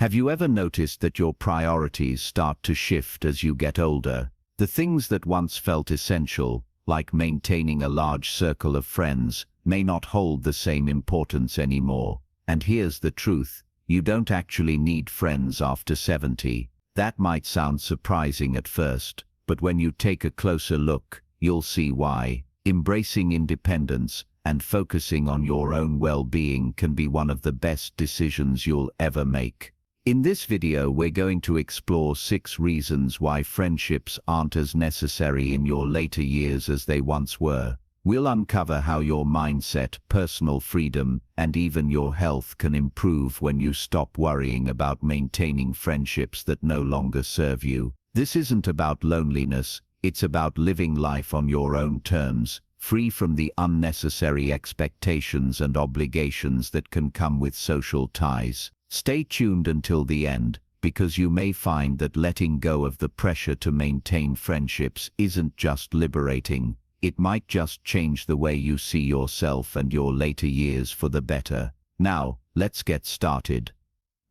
Have you ever noticed that your priorities start to shift as you get older? The things that once felt essential, like maintaining a large circle of friends, may not hold the same importance anymore. And here's the truth: you don't actually need friends after 70. That might sound surprising at first, but when you take a closer look, you'll see why. Embracing independence and focusing on your own well-being can be one of the best decisions you'll ever make. In this video, we're going to explore 6 reasons why friendships aren't as necessary in your later years as they once were. We'll uncover how your mindset, personal freedom, and even your health can improve when you stop worrying about maintaining friendships that no longer serve you. This isn't about loneliness, it's about living life on your own terms, free from the unnecessary expectations and obligations that can come with social ties. Stay tuned until the end, because you may find that letting go of the pressure to maintain friendships isn't just liberating. It might just change the way you see yourself and your later years for the better. Now, let's get started.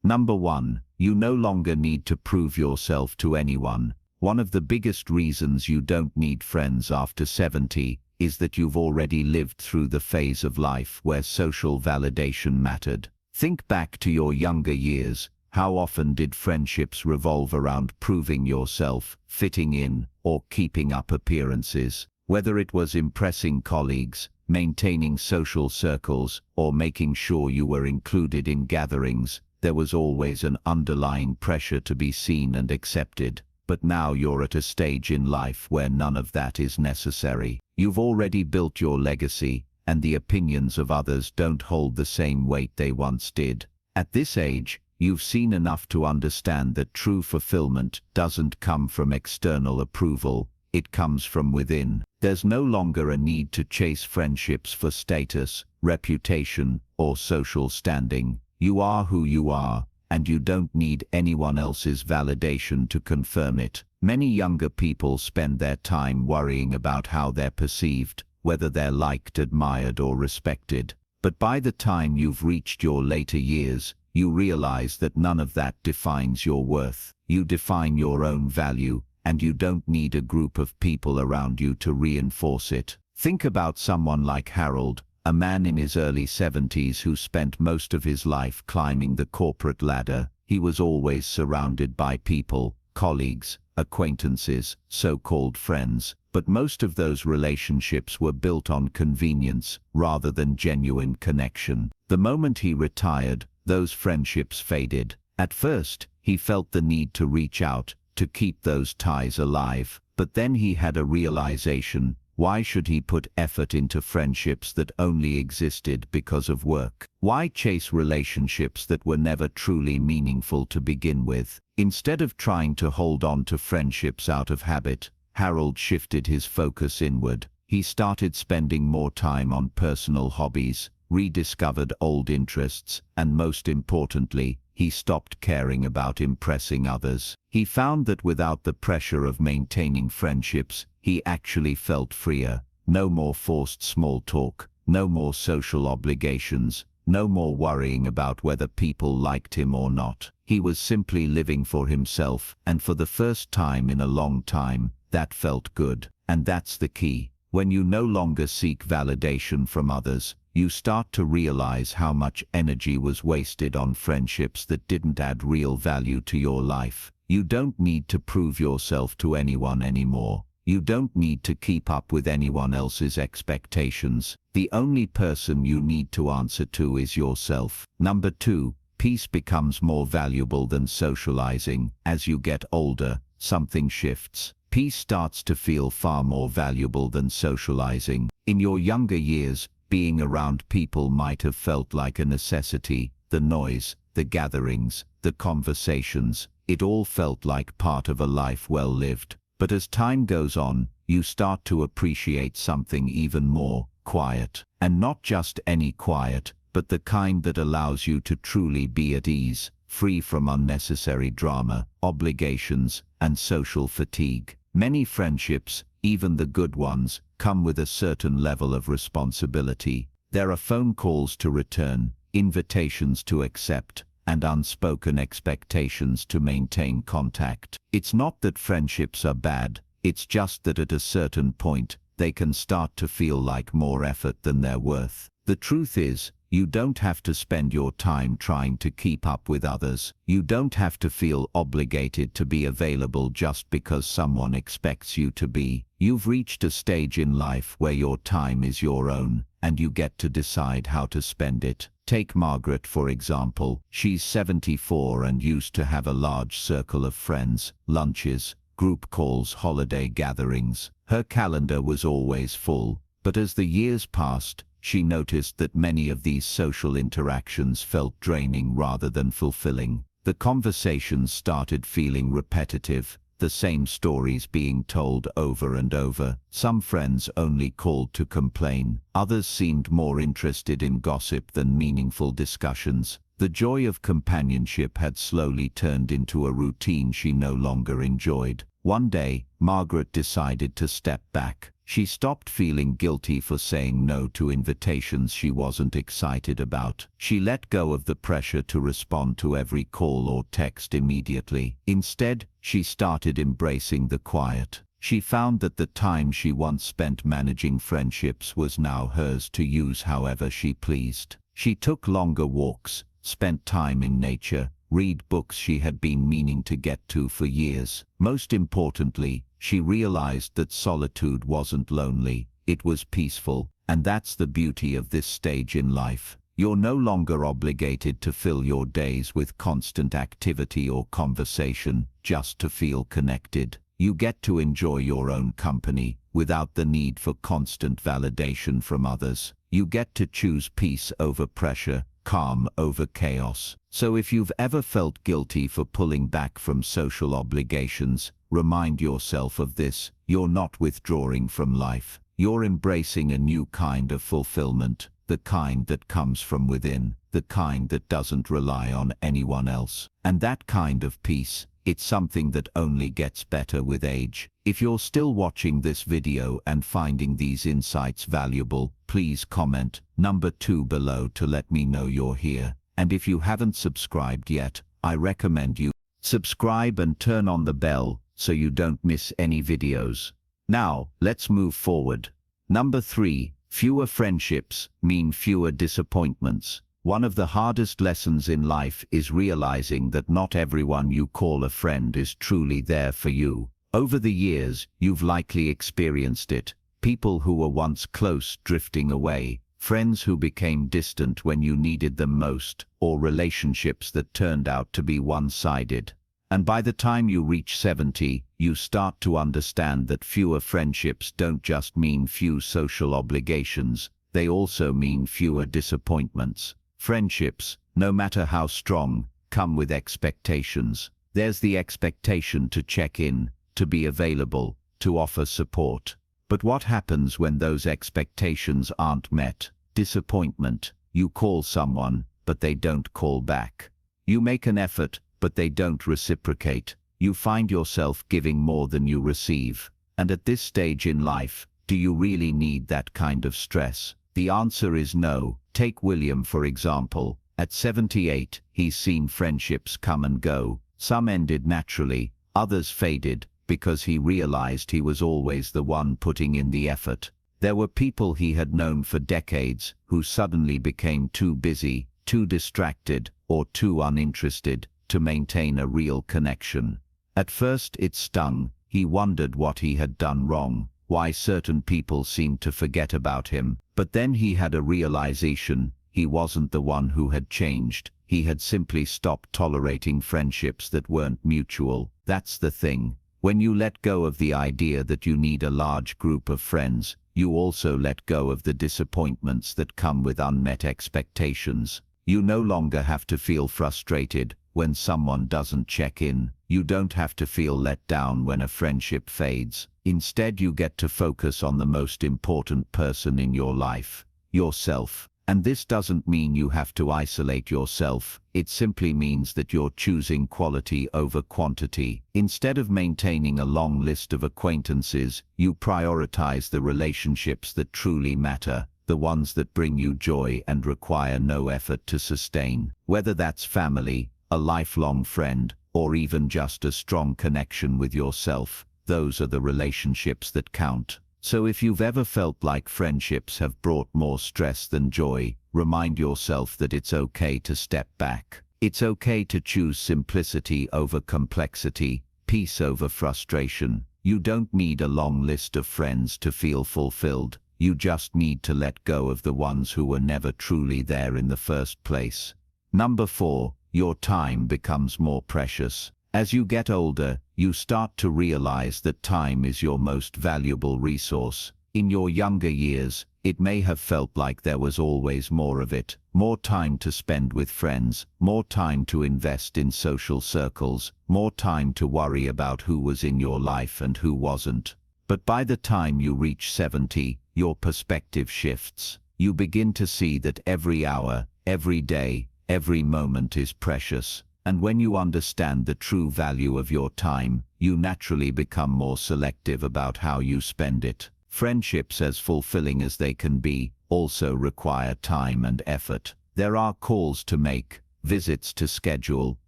Number 1. You no longer need to prove yourself to anyone. One of the biggest reasons you don't need friends after 70 is that you've already lived through the phase of life where social validation mattered. Think back to your younger years. How often did friendships revolve around proving yourself, fitting in, or keeping up appearances? Whether it was impressing colleagues, maintaining social circles, or making sure you were included in gatherings, there was always an underlying pressure to be seen and accepted. But now you're at a stage in life where none of that is necessary. You've already built your legacy, and the opinions of others don't hold the same weight they once did. At this age, you've seen enough to understand that true fulfillment doesn't come from external approval, it comes from within. There's no longer a need to chase friendships for status, reputation, or social standing. You are who you are, and you don't need anyone else's validation to confirm it. Many younger people spend their time worrying about how they're perceived, whether they're liked, admired, or respected. But by the time you've reached your later years, you realize that none of that defines your worth. You define your own value, and you don't need a group of people around you to reinforce it. Think about someone like Harold, a man in his early 70s who spent most of his life climbing the corporate ladder. He was always surrounded by people, colleagues, acquaintances, so-called friends, but most of those relationships were built on convenience rather than genuine connection. The moment he retired, those friendships faded. At first, he felt the need to reach out, to keep those ties alive. But then he had a realization: why should he put effort into friendships that only existed because of work? Why chase relationships that were never truly meaningful to begin with? Instead of trying to hold on to friendships out of habit, Harold shifted his focus inward. He started spending more time on personal hobbies, rediscovered old interests, and most importantly, he stopped caring about impressing others. He found that without the pressure of maintaining friendships, he actually felt freer. No more forced small talk, no more social obligations, no more worrying about whether people liked him or not. He was simply living for himself, and for the first time in a long time, that felt good. And that's the key. When you no longer seek validation from others, you start to realize how much energy was wasted on friendships that didn't add real value to your life. You don't need to prove yourself to anyone anymore. You don't need to keep up with anyone else's expectations. The only person you need to answer to is yourself. Number 2. Peace becomes more valuable than socializing. As you get older, something shifts. Peace starts to feel far more valuable than socializing. In your younger years, being around people might have felt like a necessity. The noise, the gatherings, the conversations, it all felt like part of a life well lived. But as time goes on, you start to appreciate something even more: quiet. And not just any quiet, but the kind that allows you to truly be at ease, free from unnecessary drama, obligations, and social fatigue. Many friendships, even the good ones, come with a certain level of responsibility. There are phone calls to return, invitations to accept, and unspoken expectations to maintain contact. It's not that friendships are bad, it's just that at a certain point, they can start to feel like more effort than they're worth. The truth is, you don't have to spend your time trying to keep up with others. You don't have to feel obligated to be available just because someone expects you to be. You've reached a stage in life where your time is your own, and you get to decide how to spend it. Take Margaret, for example. She's 74 and used to have a large circle of friends, lunches, group calls, holiday gatherings. Her calendar was always full, but as the years passed, she noticed that many of these social interactions felt draining rather than fulfilling. The conversations started feeling repetitive, the same stories being told over and over. Some friends only called to complain. Others seemed more interested in gossip than meaningful discussions. The joy of companionship had slowly turned into a routine she no longer enjoyed. One day, Margaret decided to step back. She stopped feeling guilty for saying no to invitations she wasn't excited about. She let go of the pressure to respond to every call or text immediately. Instead, she started embracing the quiet. She found that the time she once spent managing friendships was now hers to use however she pleased. She took longer walks, spent time in nature, read books she had been meaning to get to for years. Most importantly, she realized that solitude wasn't lonely, it was peaceful, and that's the beauty of this stage in life. You're no longer obligated to fill your days with constant activity or conversation just to feel connected. You get to enjoy your own company without the need for constant validation from others. You get to choose peace over pressure, calm over chaos. So if you've ever felt guilty for pulling back from social obligations, remind yourself of this: you're not withdrawing from life. You're embracing a new kind of fulfillment, the kind that comes from within, the kind that doesn't rely on anyone else. And that kind of peace, it's something that only gets better with age. If you're still watching this video and finding these insights valuable, please comment number 2 below to let me know you're here. And if you haven't subscribed yet, I recommend you subscribe and turn on the bell so you don't miss any videos. Now, let's move forward. Number 3, fewer friendships mean fewer disappointments. One of the hardest lessons in life is realizing that not everyone you call a friend is truly there for you. Over the years, you've likely experienced it. People who were once close drifting away, friends who became distant when you needed them most, or relationships that turned out to be one-sided. And by the time you reach 70, you start to understand that fewer friendships don't just mean few social obligations, they also mean fewer disappointments. Friendships, no matter how strong, come with expectations. There's the expectation to check in, to be available, to offer support. But what happens when those expectations aren't met? Disappointment. You call someone, but they don't call back. You make an effort, but they don't reciprocate. You find yourself giving more than you receive. And at this stage in life, do you really need that kind of stress? The answer is no. Take William, for example. At 78, he's seen friendships come and go. Some ended naturally, others faded, because he realized he was always the one putting in the effort. There were people he had known for decades who suddenly became too busy, too distracted, or too uninterested to maintain a real connection. At first it stung. He wondered what he had done wrong, why certain people seemed to forget about him. But then he had a realization: he wasn't the one who had changed. He had simply stopped tolerating friendships that weren't mutual. That's the thing. When you let go of the idea that you need a large group of friends, you also let go of the disappointments that come with unmet expectations. You no longer have to feel frustrated when someone doesn't check in. You don't have to feel let down when a friendship fades. Instead, you get to focus on the most important person in your life, yourself. And this doesn't mean you have to isolate yourself. It simply means that you're choosing quality over quantity. Instead of maintaining a long list of acquaintances, you prioritize the relationships that truly matter. the ones that bring you joy and require no effort to sustain. Whether that's family, a lifelong friend, or even just a strong connection with yourself, those are the relationships that count. So if you've ever felt like friendships have brought more stress than joy, remind yourself that it's okay to step back. It's okay to choose simplicity over complexity, peace over frustration. You don't need a long list of friends to feel fulfilled. You just need to let go of the ones who were never truly there in the first place. Number 4, your time becomes more precious. As you get older, you start to realize that time is your most valuable resource. In your younger years, it may have felt like there was always more of it, more time to spend with friends, more time to invest in social circles, more time to worry about who was in your life and who wasn't. But by the time you reach 70, your perspective shifts. You begin to see that every hour, every day, every moment is precious. And when you understand the true value of your time, you naturally become more selective about how you spend it. Friendships, as fulfilling as they can be, also require time and effort. There are calls to make, visits to schedule,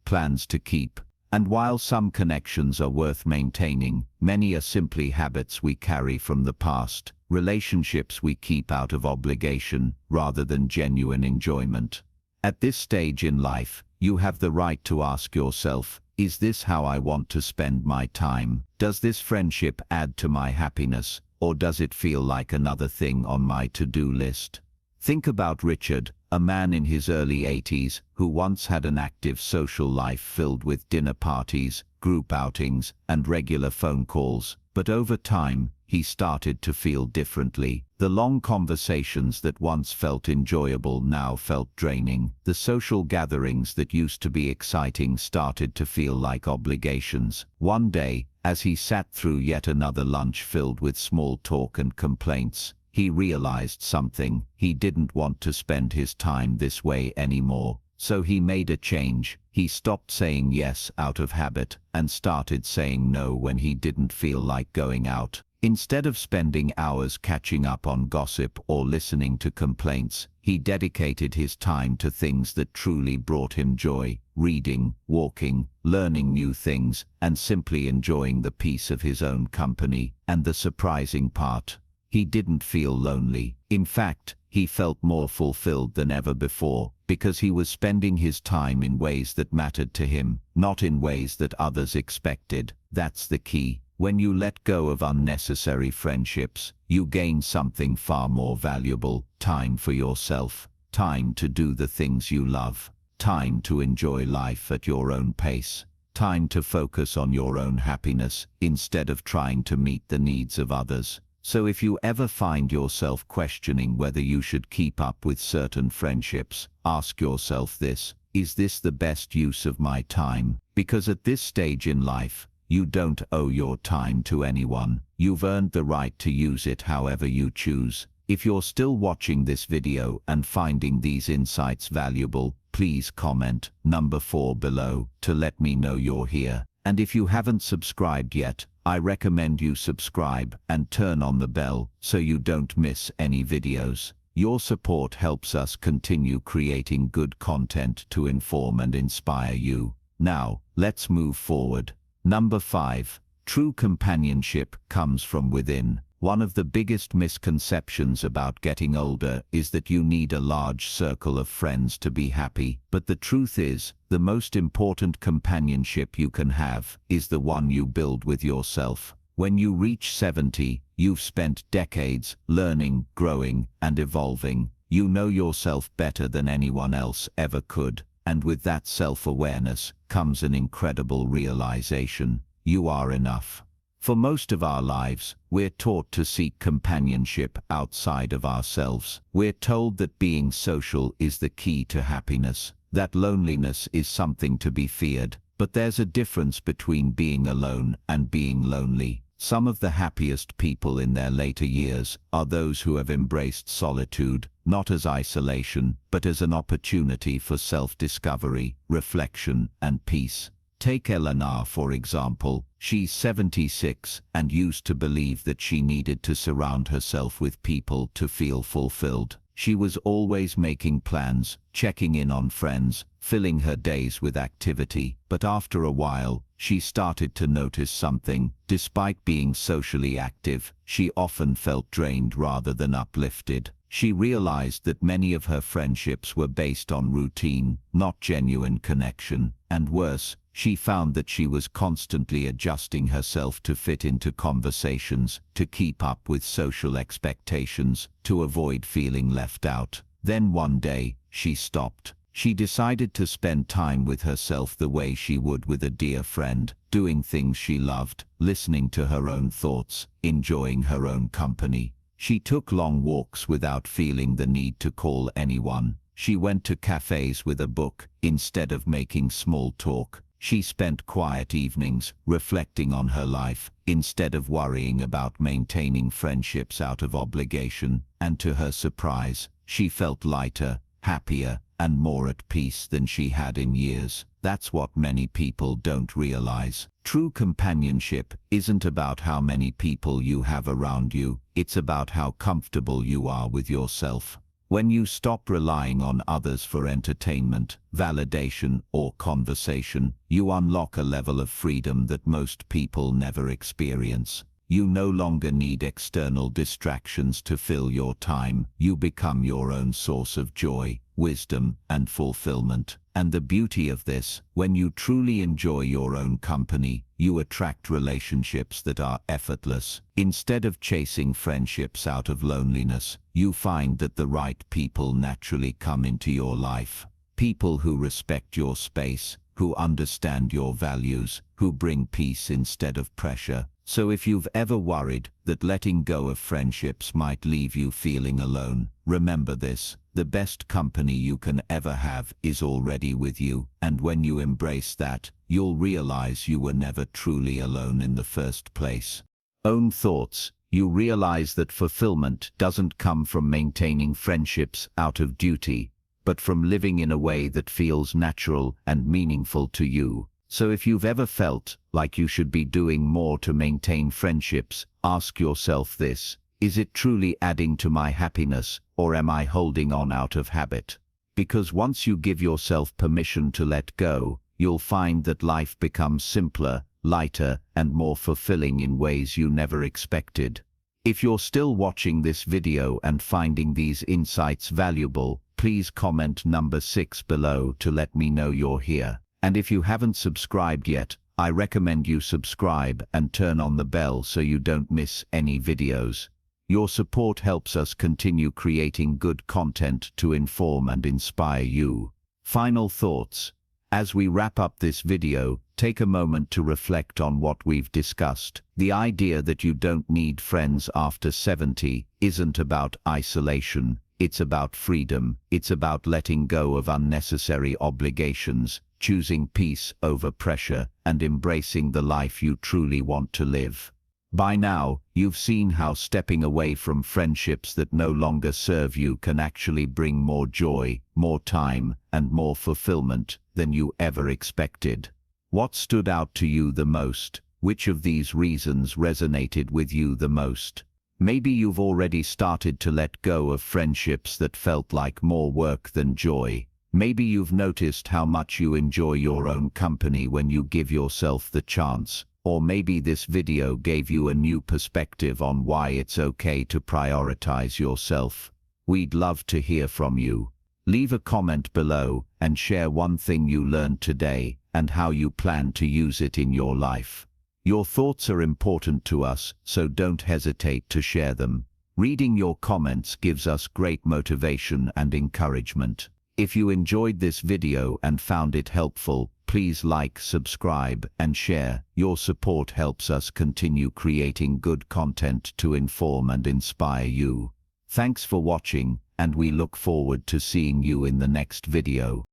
plans to keep. And while some connections are worth maintaining, many are simply habits we carry from the past, relationships we keep out of obligation rather than genuine enjoyment. At this stage in life, you have the right to ask yourself, is this how I want to spend my time? Does this friendship add to my happiness, or does it feel like another thing on my to-do list? Think about Richard, a man in his early 80s who once had an active social life filled with dinner parties, group outings, and regular phone calls. But over time, he started to feel differently. The long conversations that once felt enjoyable now felt draining. The social gatherings that used to be exciting started to feel like obligations. One day, as he sat through yet another lunch filled with small talk and complaints, he realized something. He didn't want to spend his time this way anymore. So he made a change. He stopped saying yes out of habit and started saying no when he didn't feel like going out. Instead of spending hours catching up on gossip or listening to complaints, he dedicated his time to things that truly brought him joy: reading, walking, learning new things, and simply enjoying the peace of his own company. And the surprising part, he didn't feel lonely. In fact, he felt more fulfilled than ever before, because he was spending his time in ways that mattered to him, not in ways that others expected. That's the key. When you let go of unnecessary friendships, you gain something far more valuable: time for yourself, time to do the things you love, time to enjoy life at your own pace, time to focus on your own happiness instead of trying to meet the needs of others. So if you ever find yourself questioning whether you should keep up with certain friendships, ask yourself this: is this the best use of my time? Because at this stage in life, you don't owe your time to anyone. You've earned the right to use it however you choose. If you're still watching this video and finding these insights valuable, please comment number 4 below to let me know you're here. And if you haven't subscribed yet, I recommend you subscribe and turn on the bell so you don't miss any videos. Your support helps us continue creating good content to inform and inspire you. Now, let's move forward. Number 5. True companionship comes from within. One of the biggest misconceptions about getting older is that you need a large circle of friends to be happy. But the truth is, the most important companionship you can have is the one you build with yourself. When you reach 70, you've spent decades learning, growing, and evolving. You know yourself better than anyone else ever could. And with that self-awareness comes an incredible realization: you are enough. For most of our lives, we're taught to seek companionship outside of ourselves. We're told that being social is the key to happiness, that loneliness is something to be feared. But there's a difference between being alone and being lonely. Some of the happiest people in their later years are those who have embraced solitude, not as isolation, but as an opportunity for self-discovery, reflection, and peace. Take Eleanor for example. She's 76 and used to believe that she needed to surround herself with people to feel fulfilled. She was always making plans, checking in on friends, filling her days with activity. But after a while, she started to notice something. Despite being socially active, she often felt drained rather than uplifted. She realized that many of her friendships were based on routine, not genuine connection. And worse, she found that she was constantly adjusting herself to fit into conversations, to keep up with social expectations, to avoid feeling left out. Then one day, she stopped. She decided to spend time with herself the way she would with a dear friend, doing things she loved, listening to her own thoughts, enjoying her own company. She took long walks without feeling the need to call anyone. She went to cafes with a book, instead of making small talk. She spent quiet evenings, reflecting on her life, instead of worrying about maintaining friendships out of obligation. And to her surprise, she felt lighter, happier, and more at peace than she had in years. That's what many people don't realize. True companionship isn't about how many people you have around you, it's about how comfortable you are with yourself. When you stop relying on others for entertainment, validation, or conversation, you unlock a level of freedom that most people never experience. You no longer need external distractions to fill your time. You become your own source of joy, wisdom, and fulfillment. And the beauty of this, when you truly enjoy your own company, you attract relationships that are effortless. Instead of chasing friendships out of loneliness, you find that the right people naturally come into your life. People who respect your space, who understand your values, who bring peace instead of pressure. So if you've ever worried that letting go of friendships might leave you feeling alone, remember this: the best company you can ever have is already with you. And when you embrace that, you'll realize you were never truly alone in the first place. Own thoughts. You realize that fulfillment doesn't come from maintaining friendships out of duty, but from living in a way that feels natural and meaningful to you. So if you've ever felt like you should be doing more to maintain friendships, ask yourself this: is it truly adding to my happiness, or am I holding on out of habit? Because once you give yourself permission to let go, you'll find that life becomes simpler, lighter, and more fulfilling in ways you never expected. If you're still watching this video and finding these insights valuable, please comment number 6 below to let me know you're here. And if you haven't subscribed yet, I recommend you subscribe and turn on the bell so you don't miss any videos. Your support helps us continue creating good content to inform and inspire you. Final thoughts. As we wrap up this video, take a moment to reflect on what we've discussed. The idea that you don't need friends after 70 isn't about isolation. It's about freedom. It's about letting go of unnecessary obligations, choosing peace over pressure, and embracing the life you truly want to live. By now, you've seen how stepping away from friendships that no longer serve you can actually bring more joy, more time, and more fulfillment than you ever expected. What stood out to you the most? Which of these reasons resonated with you the most? Maybe you've already started to let go of friendships that felt like more work than joy. Maybe you've noticed how much you enjoy your own company when you give yourself the chance. Or maybe this video gave you a new perspective on why it's okay to prioritize yourself. We'd love to hear from you. Leave a comment below and share one thing you learned today and how you plan to use it in your life. Your thoughts are important to us, so don't hesitate to share them. Reading your comments gives us great motivation and encouragement. If you enjoyed this video and found it helpful, please like, subscribe, and share. Your support helps us continue creating good content to inform and inspire you. Thanks for watching, and we look forward to seeing you in the next video.